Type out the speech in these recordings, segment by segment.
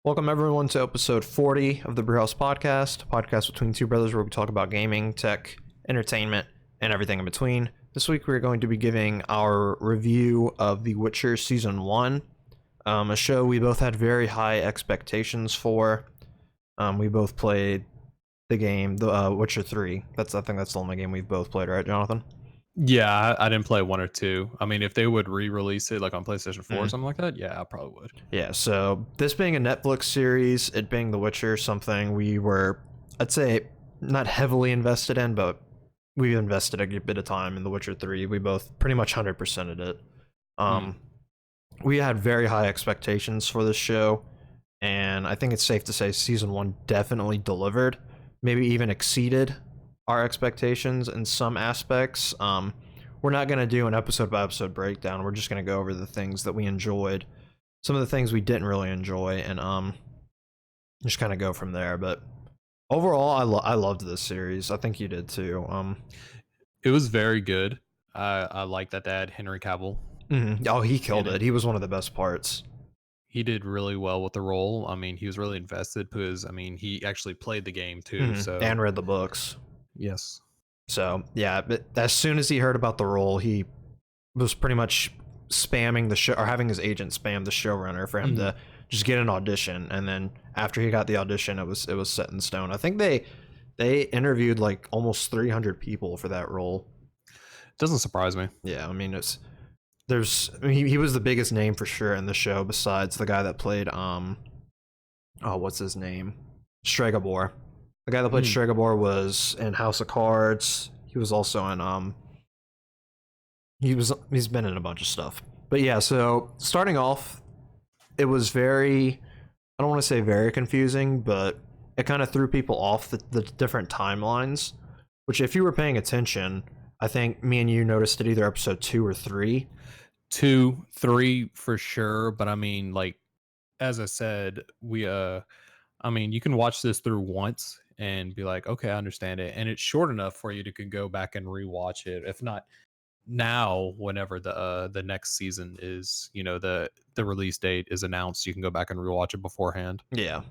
Welcome everyone to episode 40 of the Brewhouse podcast, a podcast between two brothers where we talk about gaming, tech, entertainment, and everything in between. This week we're going to be giving our review of The Witcher Season 1, a show we both had very high expectations for. We both played the game, The Witcher 3. I think that's the only game we've both played, right, Jonathan? Yeah, I didn't play one or two. I mean, if they would re-release it like on PlayStation 4 or something like that, yeah, I probably would. Yeah, so this being a Netflix series, it being The Witcher, something we were, I'd say, not heavily invested in, but we invested a good bit of time in The Witcher 3. We both pretty much 100%ed it. We had very high expectations for this show, and I think it's safe to say Season 1 definitely delivered, maybe even exceeded our expectations in some aspects. We're not going to do an episode by episode breakdown. We're just going to go over the things that we enjoyed, some of the things we didn't really enjoy, and just kind of go from there. But overall, I loved this series. I think you did too. It was very good. I like that dad, Henry Cavill. Oh, he killed it. He was one of the best parts. He did really well with the role. I mean, he was really invested because, I mean, he actually played the game too. So And read the books. Yes. So, yeah, but as soon as he heard about the role, he was pretty much spamming the show, or having his agent spam the showrunner for him to just get an audition. And then after he got the audition, it was set in stone. I think they interviewed like almost 300 people for that role. Doesn't surprise me. Yeah, I mean, he was the biggest name for sure in the show, besides the guy that played what's his name? Stregobor. The guy that played Stregobor was in House of Cards. He was also in he's been in a bunch of stuff. But yeah, so starting off, it was I don't want to say very confusing, but it kind of threw people off the different timelines, which if you were paying attention, I think me and you noticed it either episode 2 or 3. 2, 3 for sure, but I mean, like, as I said, I mean, you can watch this through once and be like, okay, I understand it, and it's short enough for you to can go back and rewatch it. If not now, whenever the next season is, the release date is announced, you can go back and rewatch it beforehand. Yeah.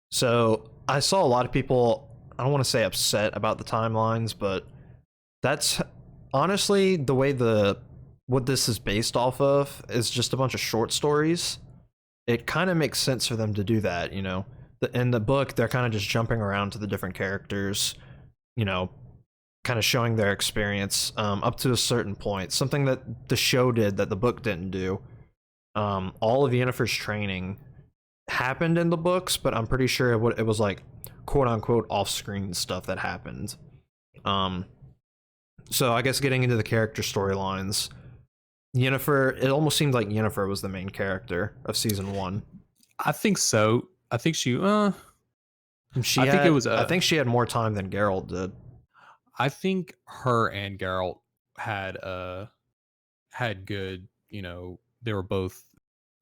So I saw a lot of people, I don't want to say upset about the timelines, but that's honestly the way what this is based off of is just a bunch of short stories. It kind of makes sense for them to do that, In the book, they're kind of just jumping around to the different characters, kind of showing their experience up to a certain point. Something that the show did that the book didn't do. All of Yennefer's training happened in the books, but I'm pretty sure it was like quote unquote off-screen stuff that happened. So I guess getting into the character storylines, Yennefer, it almost seemed like Yennefer was the main character of season 1. I think so. I think I think she had more time than Geralt did. I think her and Geralt had good, they were both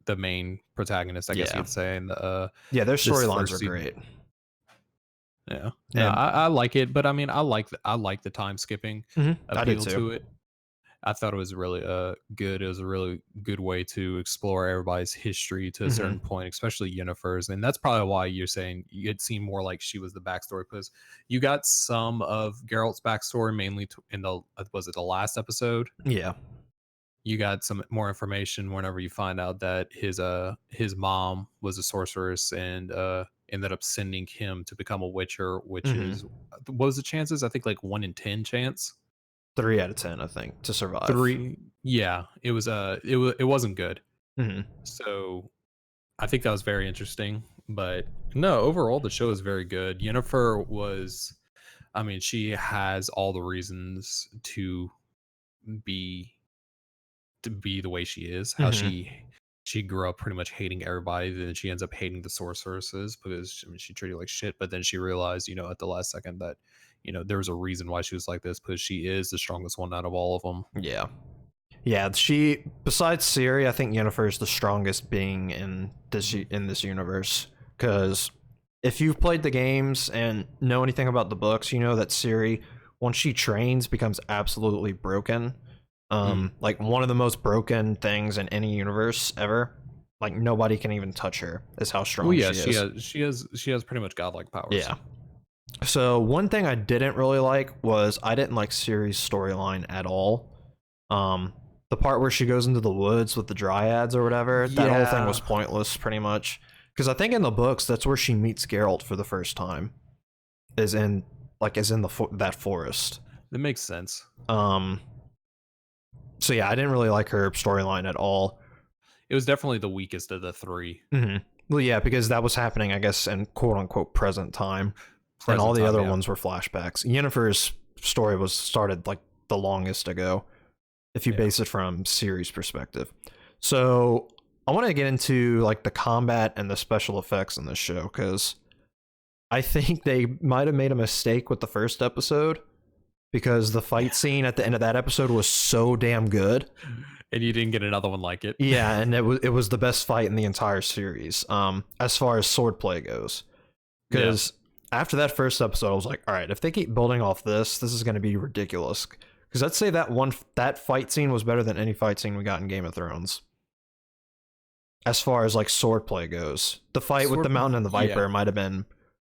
the main protagonists, I guess you'd say. And their storylines were great. Yeah, yeah, I like it, but I mean, I like the time skipping appeal to it. I thought it was really good. It was a really good way to explore everybody's history to a certain point, especially Yennefer's. And that's probably why you're saying it seemed more like she was the backstory, because you got some of Geralt's backstory mainly in the last episode? Yeah. You got some more information whenever you find out that his mom was a sorceress and ended up sending him to become a witcher, which is, what was the chances? I think like 1 in 10 chance. 3 out of 10, I think, to survive. 3, yeah. It wasn't good. So I think that was very interesting. But no, overall the show is very good. Yennefer she has all the reasons to be the way she is. How she grew up pretty much hating everybody, then she ends up hating the sorceresses because she treated like shit. But then she realized, at the last second that there was a reason why she was like this, because she is the strongest one out of all of them. Yeah, she, besides Ciri, I think Yennefer is the strongest being in this universe, because if you've played the games and know anything about the books, you know that Ciri, once she trains, becomes absolutely broken. Like one of the most broken things in any universe ever. like nobody can even touch her. Is how strong Well, yeah, she is. she has pretty much godlike powers. Yeah. So one thing I didn't really like was I didn't like Ciri's storyline at all. The part where she goes into the woods with the dryads or whatever, that whole thing was pointless pretty much. Because I think in the books that's where she meets Geralt for the first time, is in that forest. That makes sense. So yeah, I didn't really like her storyline at all. It was definitely the weakest of the three. Mm-hmm. Well, yeah, because that was happening, I guess, in quote unquote present time, and all the other ones were flashbacks. Yennefer's story was started like the longest ago, if you base it from Ciri's perspective. So I want to get into like the combat and the special effects in this show, because I think they might have made a mistake with the first episode, because the fight scene at the end of that episode was so damn good. And you didn't get another one like it. Yeah, and it was the best fight in the entire series, as far as swordplay goes. Because after that first episode, I was like, all right, if they keep building off this is going to be ridiculous. Because I'd say that fight scene was better than any fight scene we got in Game of Thrones. As far as like swordplay goes, the fight with the Mountain and the Viper might have been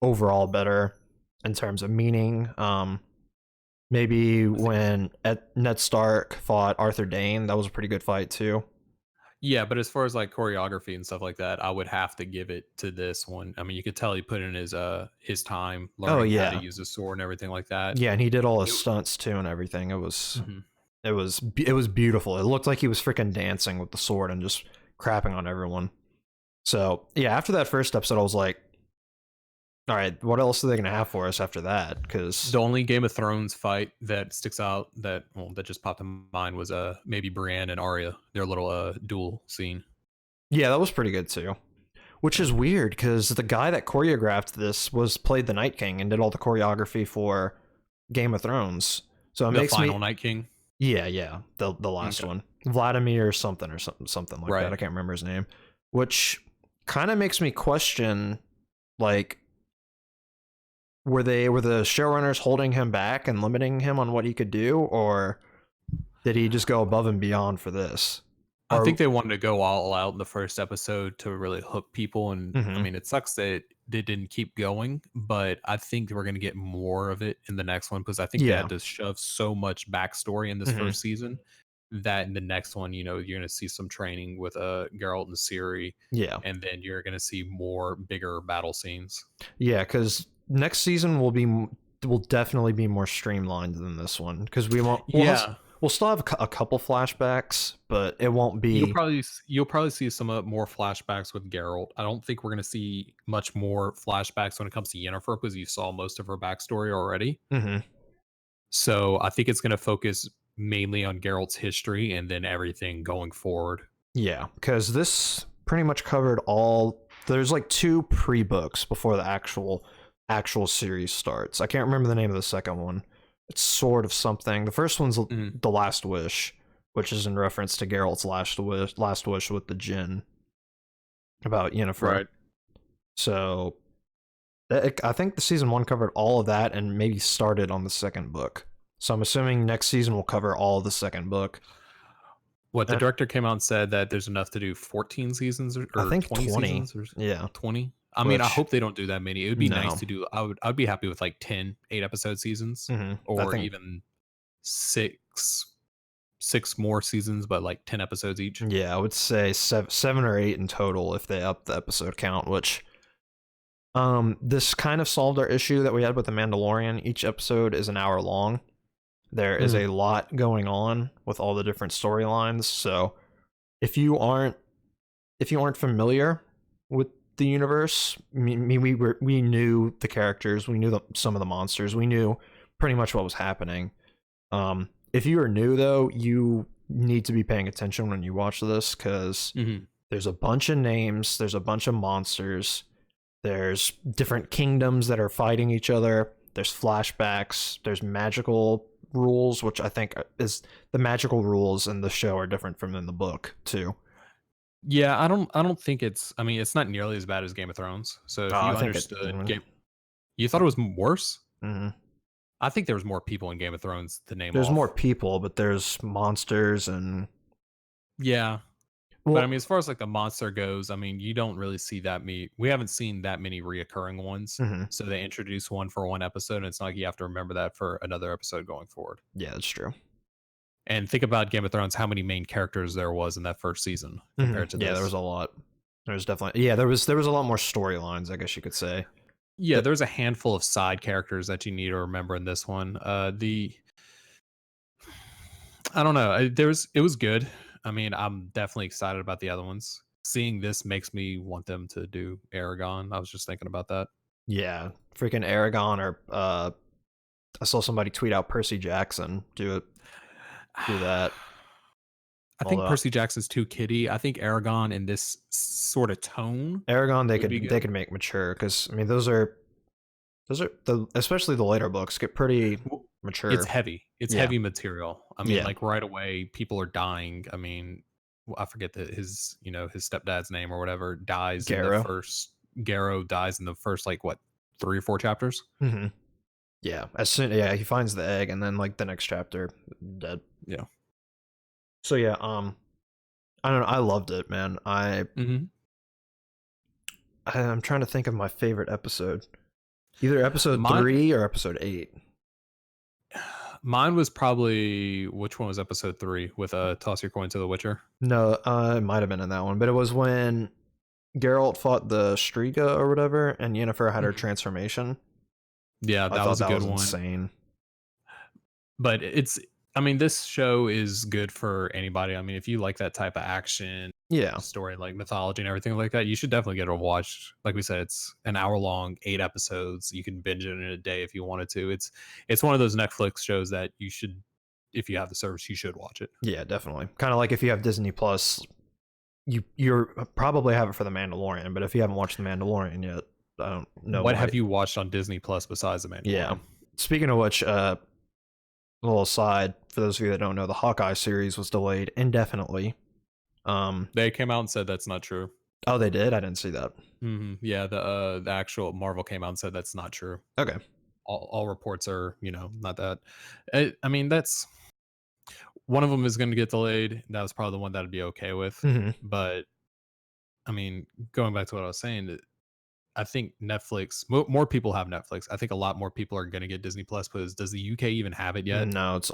overall better in terms of meaning. Maybe when Ned Stark fought Arthur Dayne, that was a pretty good fight too. Yeah, but as far as like choreography and stuff like that, I would have to give it to this one. I mean, you could tell he put in his time learning how to use a sword and everything like that. Yeah, and he did all his stunts too and everything. It was beautiful. It looked like he was freaking dancing with the sword and just crapping on everyone. So yeah, after that first episode, I was like, all right, what else are they gonna have for us after that? Because the only Game of Thrones fight that sticks out that just popped in mind was maybe Brienne and Arya, their little duel scene. Yeah, that was pretty good too. Which is weird because the guy that choreographed this played the Night King and did all the choreography for Game of Thrones. So it makes final Night King. Yeah, the last one, Vladimir or something like that. I can't remember his name. Which kind of makes me question, like, were the showrunners holding him back and limiting him on what he could do, or did he just go above and beyond for this? I think they wanted to go all out in the first episode to really hook people, and I mean, it sucks that they didn't keep going, but I think we're going to get more of it in the next one, because I think they had to shove so much backstory in this first season that in the next one, you're going to see some training with Geralt and Ciri, and then you're going to see more bigger battle scenes. Yeah, because next season will definitely be more streamlined than this one, because we'll still have a couple flashbacks, but it won't be. You'll probably see some more flashbacks with Geralt. I don't think we're going to see much more flashbacks when it comes to Yennefer, because you saw most of her backstory already. So I think it's going to focus mainly on Geralt's history and then everything going forward. Yeah, because this pretty much covered all. There's like 2 pre-books before the actual series starts. I can't remember the name of the second one. It's Sword of something. The first one's The Last Wish, which is in reference to Geralt's last wish with the djinn about Yennefer. Right. So I think the season 1 covered all of that and maybe started on the second book. So I'm assuming next season will cover all of the second book. The director came out and said that there's enough to do 14 seasons or I think 20 seasons or 20. I mean, I hope they don't do that many. It would be nice to do. I'd be happy with like 10 8-episode seasons, or even six more seasons, but like 10 episodes each. Yeah, I would say 7 or 8 in total if they up the episode count, which this kind of solved our issue that we had with The Mandalorian. Each episode is an hour long. There is a lot going on with all the different storylines. So if you aren't familiar with the universe, we knew the characters, we knew some of the monsters, we knew pretty much what was happening. If you are new though, you need to be paying attention when you watch this, because there's a bunch of names, there's a bunch of monsters, there's different kingdoms that are fighting each other, there's flashbacks, there's magical rules, which I think is the magical rules in the show are different from in the book too. Yeah, I don't think it's. I mean, it's not nearly as bad as Game of Thrones. So if you understood, you thought it was worse. I think there was more people in Game of Thrones to name. There's more people, but there's monsters and But Well, I mean, as far as like the monster goes, I mean, you don't really see that many. We haven't seen that many reoccurring ones. mhm. So they introduce one for one episode, and it's not like you have to remember that for another episode going forward. Yeah, that's true. And think about Game of Thrones, how many main characters there was in that first season compared to Yeah, there was this. a lot. There was definitely there was a lot more storylines, I guess you could say. Yeah, That there's a handful of side characters that you need to remember in this one. I don't know. It was good. I mean, I'm definitely excited about the other ones. Seeing this makes me want them to do Aragon. I was just thinking about that. yeah, freaking Aragon or I saw somebody tweet out Percy Jackson do that. I think Although Percy Jackson's too kiddie. I think Aragon in this sort of tone Aragon would be they good. could make mature because I mean those are especially the later books get pretty W- It's mature. heavy. It's Yeah, heavy material. I mean, yeah, like right away, people are dying. I mean, I forget his his stepdad's name or whatever dies in the Garrow. first. Garrow dies in the first like what 3 or 4 chapters. hmm Yeah, he finds the egg and then like the next chapter dead. Yeah. So yeah, I don't know. I loved it, man. hmm I'm trying to think of my favorite episode. Either episode Mine 3 or episode 8. Mine was probably which one was episode 3 with toss your coin to the Witcher. No, it might have been in that one, but it was when Geralt fought the Striga or whatever, and Yennefer had her Mhm. transformation. Yeah, I that thought was a that good was one. insane. But I mean, this show is good for anybody. I mean, if you like that type of action Yeah, story, like mythology and everything like that, you should definitely get a watch. Like we said, it's an hour long, 8 episodes. You can binge it in a day if you wanted to. It's one of those Netflix shows that you should, if you have the service, you should watch it. yeah, definitely. Kind of like if you have Disney Plus, you're probably have it for the Mandalorian, but if you haven't watched the Mandalorian yet, I don't know What why. have you watched on Disney Plus besides The Yeah. Mandalorian? Speaking of which, a little aside for those of you that don't know, the Hawkeye series was delayed indefinitely. They came out and said that's not true. Oh, they did. I didn't see that. Yeah, the actual Marvel came out and said that's not true. Okay. All reports are not that. I mean, that's one of them is going to get delayed. That was probably the one that I'd be okay with. hmm But I mean, going back to what I was saying, I think Netflix, more people have Netflix. I think a lot more people are going to get Disney Plus because does the UK even have it yet? No, it's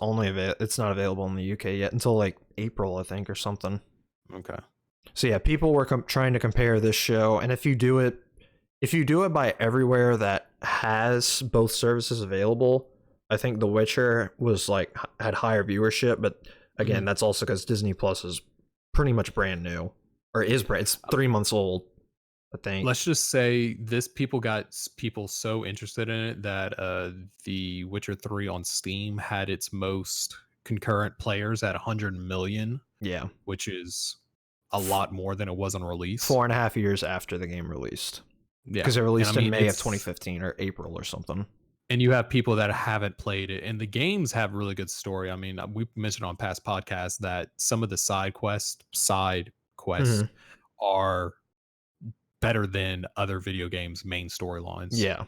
not available in the UK yet until like April, I think, or something. Okay. So yeah, people were trying to compare this show, and if you do it by everywhere that has both services available, I think The Witcher was like had higher viewership. But again, Mhm. that's also because Disney Plus is pretty much brand new, or it's 3 months old, I think. Let's just say this people got people so interested in it that The Witcher 3 on Steam had its most concurrent players at 100 million, Yeah, which is a lot more than it was on release. 4.5 years after the game released, Yeah. because it And I released in mean, May of it's 2015 or April or something. and you have people that haven't played it, and the games have really good story. I mean, we mentioned on past podcasts that some of the side quests hmm are better than other video games main storylines. Yeah.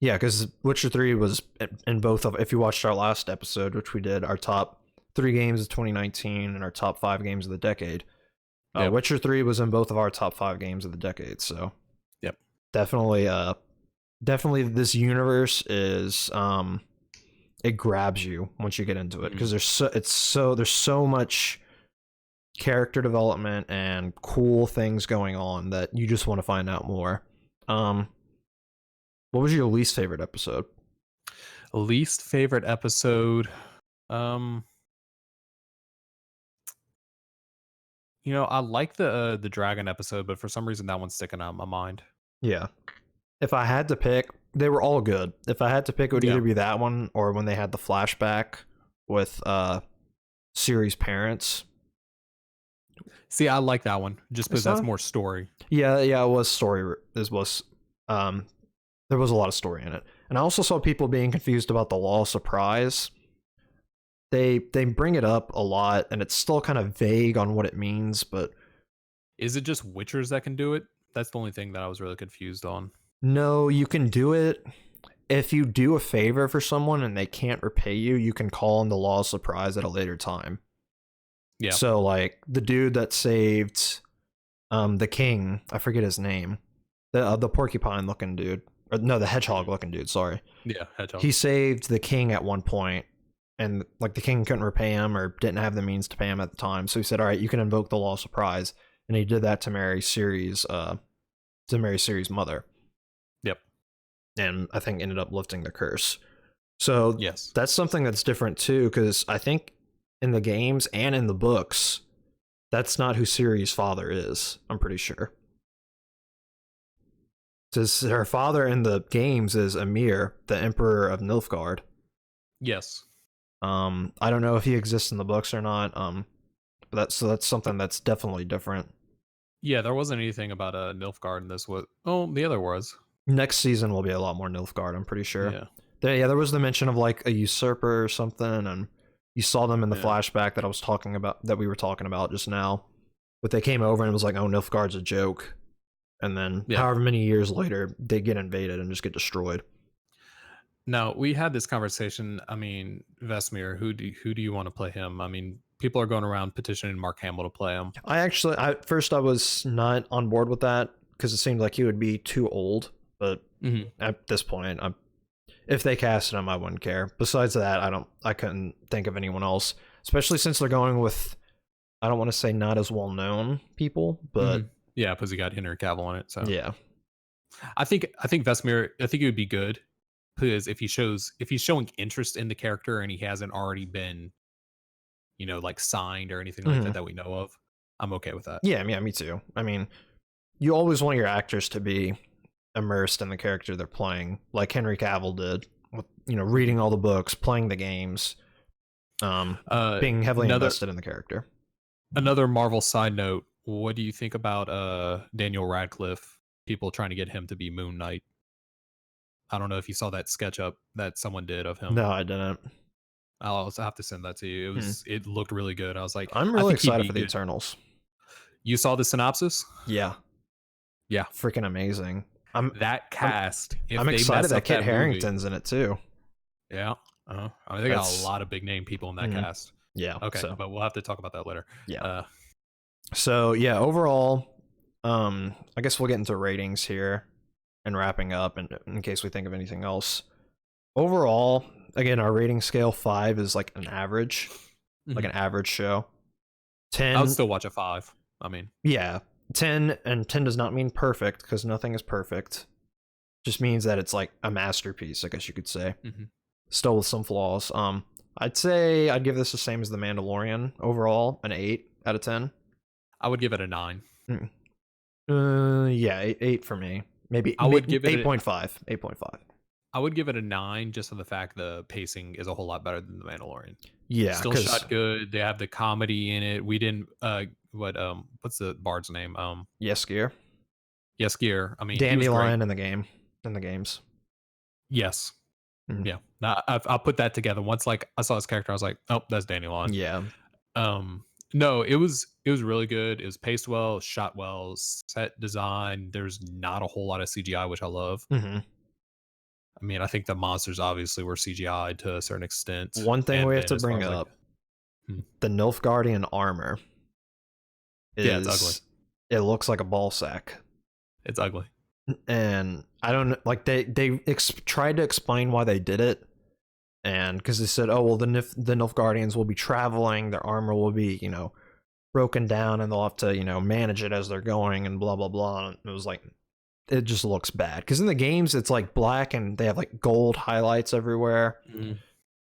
Yeah, because Witcher 3 was in both of, if you watched our last episode, which we did, our top 3 games of 2019 and our top 5 games of the decade. Yep. Witcher 3 was in both of our top 5 games of the decade. So Yep. definitely, definitely this universe is, it grabs you once you get into it because there's so much character development and cool things going on that you just want to find out more. What was your least favorite episode? Least favorite episode. Um, I like the dragon episode, but for some reason that one's sticking out in my mind. Yeah. If I had to pick, they were all good. If I had to pick, it would Yeah. either be that one or when they had the flashback with Ciri's parents. See, I like that one just because It's that's not- more story. Yeah, it was story. There was a lot of story in it. And I also saw people being confused about the law of surprise. They bring it up a lot and it's still kind of vague on what it means, but Is it just Witchers that can do it? That's the only thing that I was really confused on. no, you can do it. If you do a favor for someone and they can't repay you, you can call on the law of surprise at a later time. Yeah. So like the dude that saved the king, I forget his name, the porcupine looking dude, or no, the hedgehog looking dude. Sorry. Yeah, hedgehog. He saved the king at one point, and like the king couldn't repay him or didn't have the means to pay him at the time. So he said, "All right, you can invoke the law of surprise," and he did that to marry Ciri's mother. Yep. And I think ended up lifting the curse. So Yes. that's something that's different too, because I think in the games and in the books, that's not who Ciri's father is. I'm pretty sure. Because her father in the games is Emir, the Emperor of Nilfgaard. Yes. I don't know if he exists in the books or not. But that's something that's definitely different. Yeah, there wasn't anything about a Nilfgaard in this. The other was. Next season will be a lot more Nilfgaard, I'm pretty sure. Yeah. There was the mention of like a usurper or something, and you saw them in the flashback that we were talking about just now. But they came over and it was like, oh, Nilfgaard's a joke. And then however many years later, they get invaded and just get destroyed. Now, we had this conversation. I mean, Vesemir, who do you want to play him? I mean, people are going around petitioning Mark Hamill to play him. At first I was not on board with that because it seemed like he would be too old. But at this point, if they casted him, I wouldn't care. Besides that, I couldn't think of anyone else, especially since they're going with, I don't want to say not as well known people, but yeah, because he got Henry Cavill in it. So yeah, I think Vesemir, I think it would be good because if he's showing interest in the character and he hasn't already been, like signed or anything like that we know of, I'm okay with that. Yeah, me too. I mean, you always want your actors to be immersed in the character they're playing, like Henry Cavill did, with, reading all the books, playing the games, being heavily invested in the character. Another Marvel side note: what do you think about Daniel Radcliffe? People trying to get him to be Moon Knight. I don't know if you saw that sketch up that someone did of him. No, I didn't. I'll also have to send that to you. It looked really good. I was like, I'm really excited for the Eternals. You saw the synopsis? Yeah, freaking amazing. That cast. I'm excited that Kit Harington's in it too. Yeah, I mean, they got a lot of big name people in that cast. Yeah. Okay, but we'll have to talk about that later. Yeah. So yeah, overall, I guess we'll get into ratings here and wrapping up, and in case we think of anything else. Overall, again, our rating scale 5 is like an average, like an average show. 10. I would still watch a 5. I mean, yeah, 10, and 10 does not mean perfect because nothing is perfect. Just means that it's like a masterpiece, I guess you could say. Still with some flaws. I'd say I'd give this the same as The Mandalorian overall, an 8 out of 10. I would give it a 9. Yeah, 8 for me. Maybe I would give it 8.5. 8.5. I would give it a 9 just for the fact the pacing is a whole lot better than The Mandalorian. Yeah, still shot good. They have the comedy in it. We didn't what's the bard's name? Yeskier. Yeskier. I mean, Dandelion in the games. Yes. Yeah. I'll put that together. Once like I saw his character, I was like, oh, that's Dandelion. Yeah. No, it was really good. It was paced well, shot well, set design. There's not a whole lot of CGI, which I love. I mean, I think the monsters obviously were CGI to a certain extent. One thing we have to bring up, the Nilfgaardian armor. It's ugly. It looks like a ball sack. It's ugly. And I don't like they tried to explain why they did it, and because they said, oh well, the Nilfgaardians will be traveling, their armor will be broken down, and they'll have to manage it as they're going, and blah blah blah. And it was like, it just looks bad because in the games it's like black and they have like gold highlights everywhere.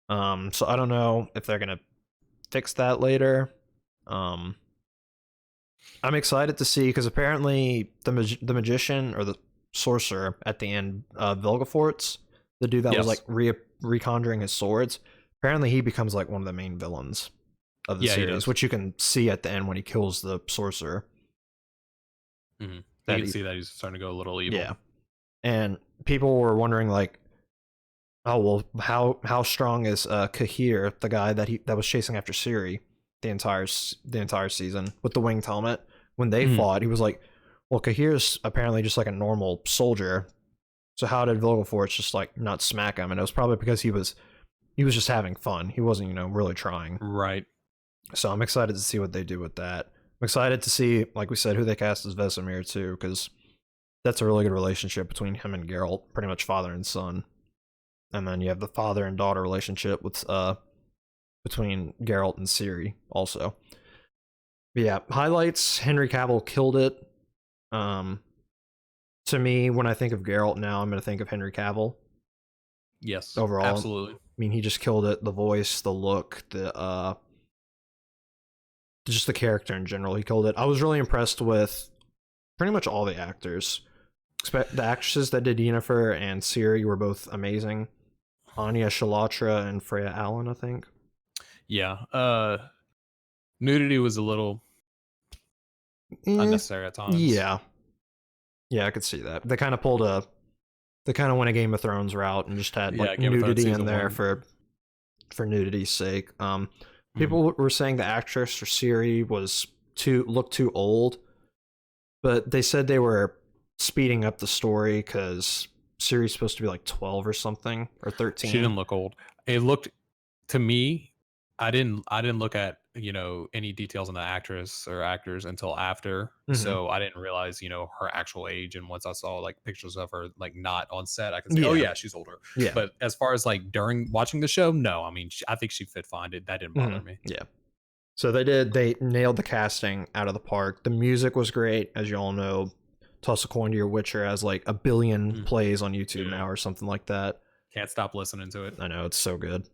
So I don't know if they're gonna fix that later. I'm excited to see, because apparently the magician or the sorcerer at the end, Vilgefortz, the dude that was like reconjuring his swords, apparently he becomes like one of the main villains of the series, which you can see at the end when he kills the sorcerer. You can see that he's starting to go a little evil. Yeah, and people were wondering like, oh well, how strong is Cahir, the guy that was chasing after Ciri the entire season with the winged helmet? When they fought, he was like, well, Cahir's apparently just like a normal soldier, so how did Vilgefortz just like not smack him? And it was probably because he was just having fun. He wasn't really trying. Right. So I'm excited to see what they do with that. I'm excited to see, like we said, who they cast as Vesemir too, because that's a really good relationship between him and Geralt, pretty much father and son. And then you have the father and daughter relationship with between Geralt and Ciri also. But yeah, highlights, Henry Cavill killed it. To me, when I think of Geralt now, I'm going to think of Henry Cavill. Yes, overall, absolutely. I mean, he just killed it. The voice, the look, the just the character in general, he killed it. I was really impressed with pretty much all the actors. The actresses that did Yennefer and Ciri were both amazing. Anya Shalatra and Freya Allen, I think. Yeah. Nudity was a little unnecessary at times. Yeah. Yeah, I could see that. They kind of went a Game of Thrones route and just had like nudity in there for nudity's sake. People were saying the actress for Ciri looked too old, but they said they were speeding up the story because Ciri's supposed to be like 12 or something, or 13. She didn't look old. It looked, to me, I didn't look at, any details on the actress or actors until after. So I didn't realize, her actual age. And once I saw like pictures of her like not on set, I could say, oh yeah, she's older. Yeah. But as far as like during watching the show, no. I mean, I think she fit fine. That didn't bother me. Yeah. So they nailed the casting out of the park. The music was great, as you all know. Toss a coin to your Witcher has like 1 billion plays on YouTube now or something like that. Can't stop listening to it. I know, it's so good.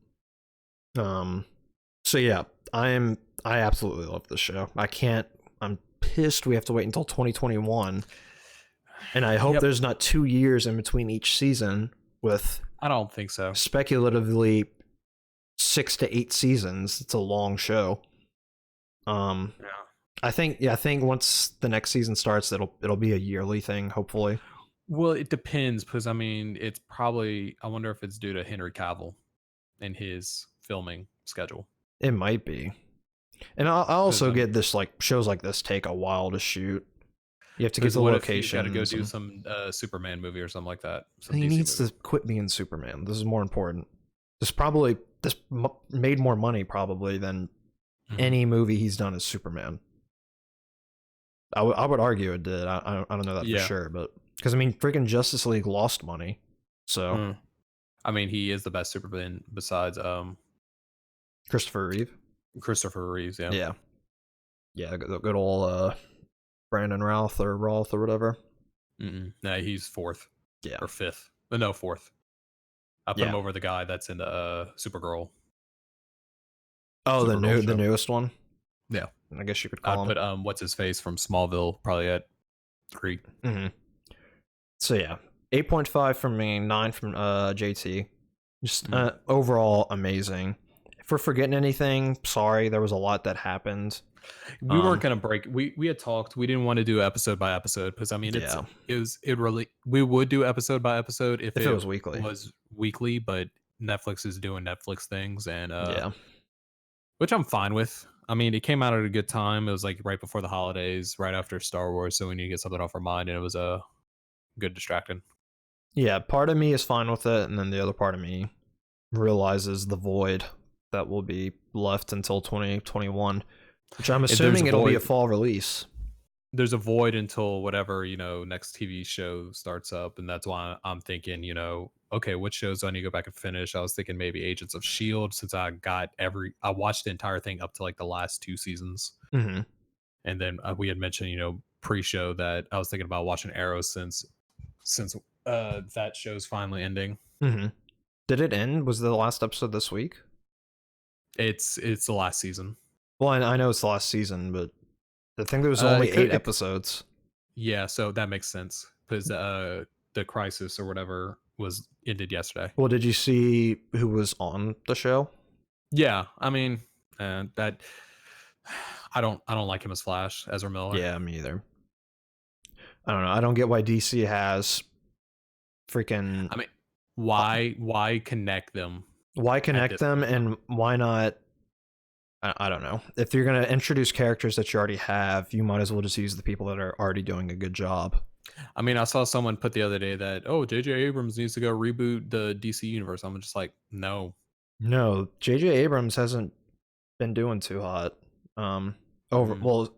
So yeah, I absolutely love this show. I'm pissed we have to wait until 2021. And I hope there's not 2 years in between each season with, I don't think so, speculatively 6 to 8 seasons. It's a long show. Yeah. I think once the next season starts, it'll be a yearly thing, hopefully. Well, it depends, because I mean, it's probably, I wonder if it's due to Henry Cavill and his filming schedule. It might be. And I also get this, like, shows like this take a while to shoot. You have to get the location. You got to go do some Superman movie or something like that. He needs to quit being Superman. This is more important. This made more money probably than any movie he's done as Superman. I would argue it did. I don't know that for sure, but because I mean, freaking Justice League lost money, so I mean, he is the best Superman besides Christopher Reeves. Yeah. Good old Brandon Routh or whatever. Nah, he's fourth. Yeah, or fifth. No, fourth. I put him over the guy that's in the Supergirl. Oh, the newest one. Yeah, I guess you could call him. I'd put what's his face from Smallville probably at 3. So yeah, 8.5 from me, 9 from JT. Just overall amazing. If we're forgetting anything, sorry. There was a lot that happened. We weren't gonna break. We had talked. We didn't want to do episode by episode because I mean, we would do episode by episode if it was weekly. But Netflix is doing Netflix things, and which I'm fine with. I mean, it came out at a good time. It was like right before the holidays, right after Star Wars, so we need to get something off our mind, and it was a good distraction. Yeah, part of me is fine with it, and then the other part of me realizes the void that will be left until 2021, which I'm assuming it'll be a fall release. There's a void until whatever, next TV show starts up, and that's why I'm thinking, okay, what shows do I need to go back and finish? I was thinking maybe Agents of S.H.I.E.L.D. since I watched the entire thing up to like the last 2 seasons. And then we had mentioned, pre-show that I was thinking about watching Arrow since that show's finally ending. Did it end? Was the last episode this week? It's the last season. Well, I know it's the last season, but I think there was only 8 episodes. Yeah, so that makes sense because the Crisis or whatever was ended yesterday. Well, did you see who was on the show? Yeah, I mean that I don't like him as Flash, Ezra Miller. Yeah, me either. I don't know. I don't get why DC has freaking. I mean, why connect them? Why connect them, and why not? I don't know. If you're going to introduce characters that you already have, you might as well just use the people that are already doing a good job. I mean, I saw someone put the other day that, J.J. Abrams needs to go reboot the DC universe. I'm just like, no. No, J.J. Abrams hasn't been doing too hot. Over Mm. well,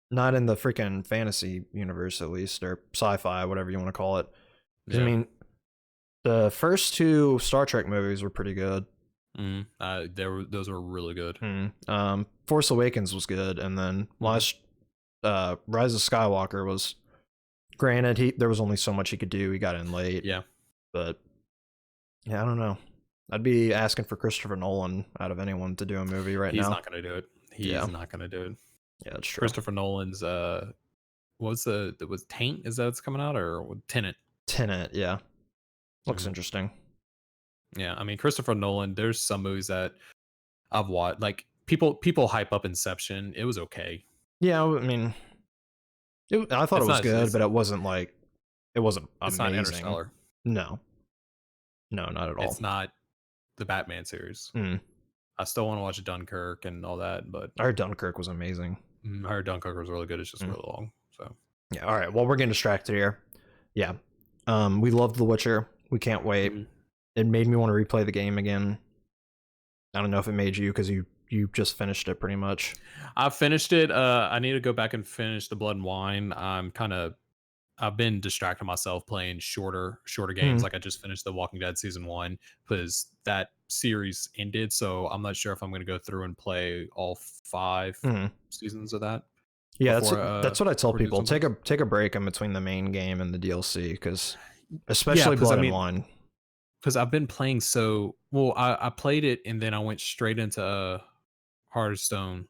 not in the freaking fantasy universe at least, or sci-fi, whatever you want to call it. Because I Yeah. mean, the first two Star Trek movies were pretty good. Those were really good. Force Awakens was good, and then Rise of Skywalker was. Granted, there was only so much he could do. He got in late. Yeah. But yeah, I don't know. I'd be asking for Christopher Nolan out of anyone to do a movie right now. He's not gonna do it. He's not gonna do it. Yeah, that's true. Christopher Nolan's was Taint? Is that it's coming out, or Tenet? Tenet, yeah. Looks interesting. Yeah, I mean Christopher Nolan. There's some movies that I've watched. Like people hype up Inception. It was okay. Yeah, I mean, I thought it was good, but it wasn't like it wasn't amazing. It's not Interstellar. No, not at all. It's not the Batman series. I still want to watch Dunkirk and all that, but I heard Dunkirk was amazing. I heard Dunkirk was really good. It's just really long. So yeah, all right. Well, we're getting distracted here. Yeah, we loved The Witcher. We can't wait. It made me want to replay the game again. I don't know if it made you because you just finished it pretty much. I finished it. I need to go back and finish the Blood and Wine. I've been distracting myself playing shorter games. Like I just finished The Walking Dead season 1 because that series ended. So I'm not sure if I'm going to go through and play all 5 seasons of that. Yeah, that's what I tell people. Take a break in between the main game and the DLC because especially Blood and Wine. Because I've been playing so well. I played it and then I went straight into Hearthstone.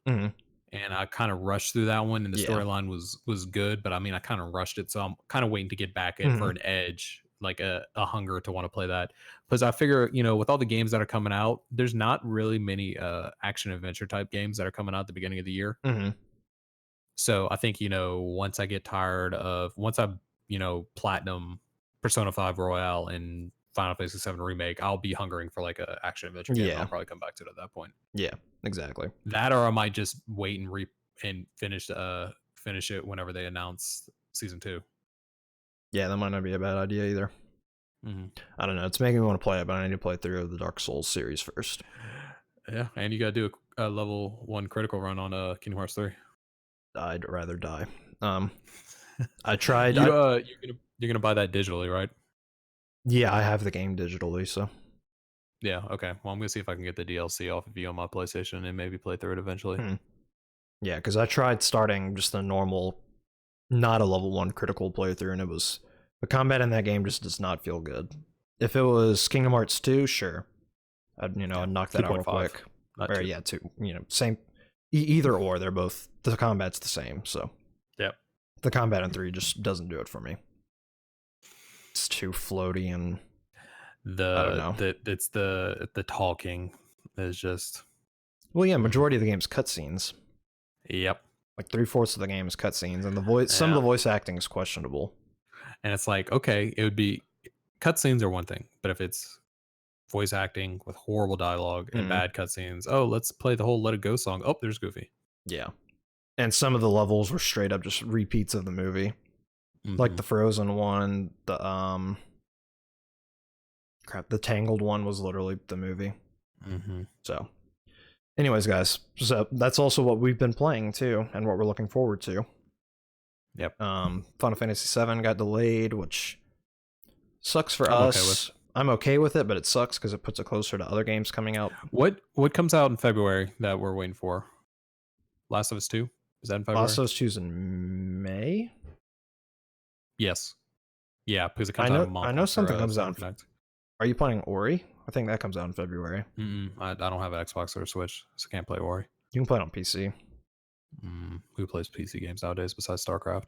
And I kind of rushed through that one, and the storyline was good, but I mean, I kind of rushed it, so I'm kind of waiting to get back in for an edge, like a hunger to want to play that. Because I figure, with all the games that are coming out, there's not really many action adventure type games that are coming out at the beginning of the year. So I think once I platinum Persona 5 Royale and Final Fantasy 7 Remake, I'll be hungering for like a action adventure game. I'll probably come back to it at that point. Yeah, exactly. That, or I might just wait and finish it whenever they announce season 2. Yeah, that might not be a bad idea either. I don't know. It's making me want to play it, but I need to play through the Dark Souls series first. Yeah, and you got to do a level 1 critical run on Kingdom Hearts 3. I'd rather die. I tried. You're gonna buy that digitally, right? Yeah, I have the game digitally, so. Yeah, okay. Well, I'm gonna see if I can get the DLC off of you on my PlayStation and maybe play through it eventually. Yeah, because I tried starting just a normal, not a level 1 critical playthrough, and the combat in that game just does not feel good. If it was Kingdom Hearts 2, sure, I'd knock that out real quick. Or 2. Yeah, 2. Same. Either or, they're both, the combat's the same. So. Yep. The combat in 3 just doesn't do it for me. It's too floaty and I don't know. It's the talking is just. Well, yeah, majority of the game's cutscenes. Yep. Like 3/4 of the game is cutscenes, and some of the voice acting is questionable. And it's like, okay, it would be cutscenes are one thing, but if it's voice acting with horrible dialogue and bad cutscenes, let's play the whole Let It Go song. Oh, there's Goofy. Yeah, and some of the levels were straight up just repeats of the movie. Like the Frozen one, the Tangled one was literally the movie. So, anyways, guys, so that's also what we've been playing too, and what we're looking forward to. Yep. Final Fantasy 7 got delayed, which sucks for us. I'm okay with it, but it sucks because it puts it closer to other games coming out. What comes out in February that we're waiting for? Last of Us 2? Is that in February? Last of Us 2's in May? Yes. Yeah, because it comes out in a month. I know something comes out. Are you playing Ori? I think that comes out in February. I don't have an Xbox or a Switch, so I can't play Ori. You can play it on PC. Who plays PC games nowadays besides StarCraft?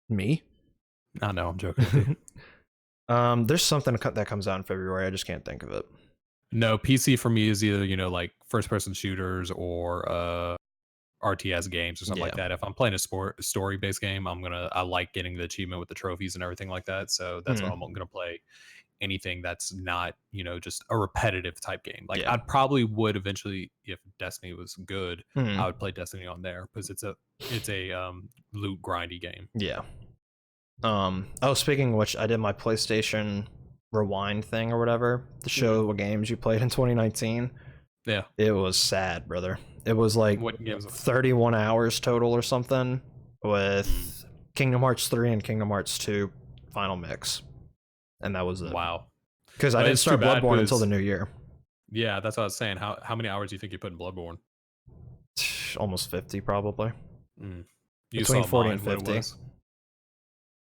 Me? I know, I'm joking. There's something that comes out in February. I just can't think of it. No, PC for me is either like first-person shooters or RTS games or something like that. If I'm playing a story-based game, I like getting the achievement with the trophies and everything like that. So that's what I'm gonna play. Anything that's not just a repetitive type game. Like I probably would eventually, if Destiny was good, I would play Destiny on there because it's a loot grindy game. Yeah. Speaking of which, I did my PlayStation Rewind thing or whatever to show what games you played in 2019. Yeah. It was sad, brother. It was like What games? 31 hours total or something with Kingdom Hearts 3 and Kingdom Hearts 2 final mix. And that was it. Wow. Because I Well, didn't it's too start bad Bloodborne until the because- new year. Yeah, that's what I was saying. How many hours do you think you put in Bloodborne? Almost 50, probably. You Between saw 40 mine, and what it 50. was.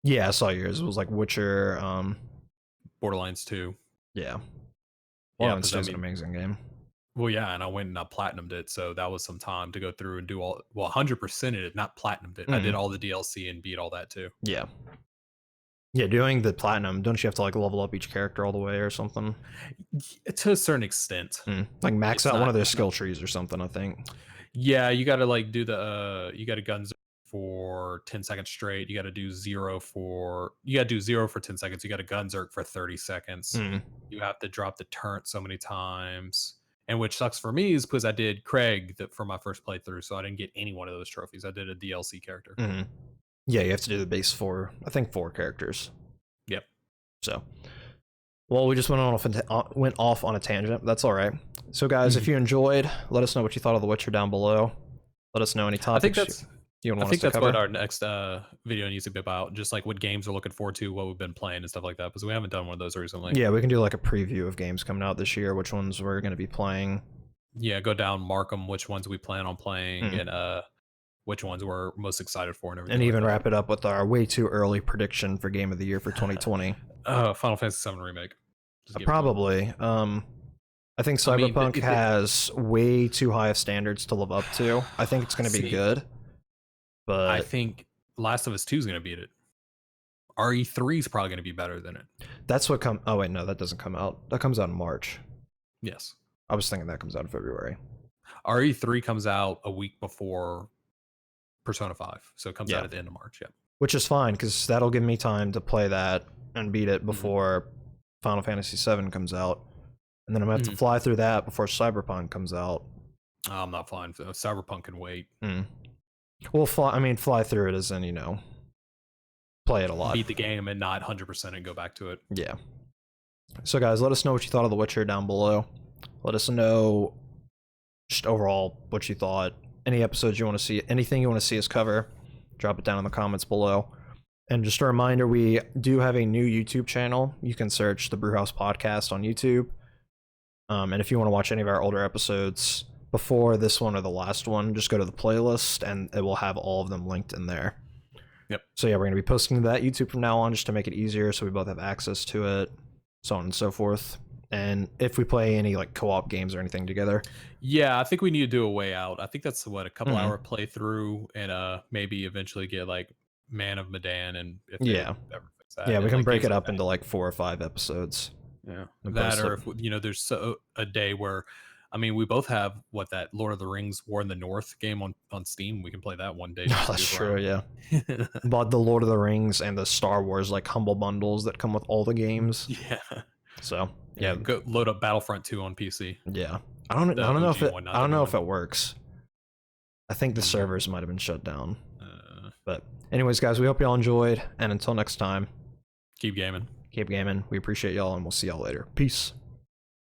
Yeah, I saw yours. It was like Witcher. Borderlands 2. Yeah. Yeah, Borderlands 2 is an amazing game. Well, yeah, and I went and I platinumed it, so that was some time to go through and do all. Well, 100% it, not platinumed it. I did all the DLC and beat all that too. Yeah. Yeah, doing the platinum, don't you have to like level up each character all the way or something? To a certain extent. Like max It's out one of their it's skill trees or something, I think. Yeah, you got to like do you got to guns for 10 seconds straight. You got to do 0 for 10 seconds. You got to gunzerk for 30 seconds. You have to drop the turret so many times. And which sucks for me is because I did Craig for my first playthrough, so I didn't get any one of those trophies. I did a DLC character. Yeah, you have to do the base 4 characters. Yep. So, well, we just went off on a tangent. That's all right. So, guys, if you enjoyed, let us know what you thought of The Witcher down below. Let us know any topics you want us to cover. What our next video needs to be about, just like what games we're looking forward to, what we've been playing and stuff like that, because we haven't done one of those recently. Yeah, we can do like a preview of games coming out this year, which ones we're going to be playing. Yeah, go down, mark them, which ones we plan on playing, and which ones we're most excited for and everything. And even wrap it up with our way too early prediction for Game of the Year for 2020. Final Fantasy VII Remake. Probably. I think Cyberpunk has way too high of standards to live up to. I think it's going to be good. But I think Last of Us 2 is going to beat it. RE3 is probably going to be better than it. That's what Oh wait, no, that doesn't come out. That comes out in March. Yes. I was thinking that comes out in February. RE3 comes out a week before Persona 5, so it comes out at the end of March. Yeah. Which is fine because that'll give me time to play that and beat it before Final Fantasy VII comes out, and then I'm gonna have to fly through that before Cyberpunk comes out. I'm not flying. Cyberpunk can wait. Well, fly through it as in, play it a lot. Beat the game and not 100% and go back to it. Yeah. So guys, let us know what you thought of The Witcher down below. Let us know just overall what you thought. Any episodes you want to see, anything you want to see us cover, drop it down in the comments below. And just a reminder, we do have a new YouTube channel. You can search the Brewhouse Podcast on YouTube. And if you want to watch any of our older episodes before this one or the last one, just go to the playlist and it will have all of them linked in there. Yep. So yeah, we're going to be posting to that YouTube from now on just to make it easier so we both have access to it, so on and so forth. And if we play any like co-op games or anything together. Yeah, I think we need to do a way out. I think that's a couple hour playthrough, and maybe eventually get like Man of Medan, and if they ever fix that. Yeah, we can break it up into like 4 or 5 episodes. Yeah. That, or if there's a day where, we both have that Lord of the Rings War in the North game on Steam. We can play that one day. That's true, yeah. Bought the Lord of the Rings and the Star Wars like humble bundles that come with all the games. Yeah. So yeah, go load up Battlefront 2 on PC. Yeah. I don't know if it works. I think the servers might have been shut down. But anyways, guys, we hope y'all enjoyed, and until next time, keep gaming. We appreciate y'all, and we'll see y'all later. Peace.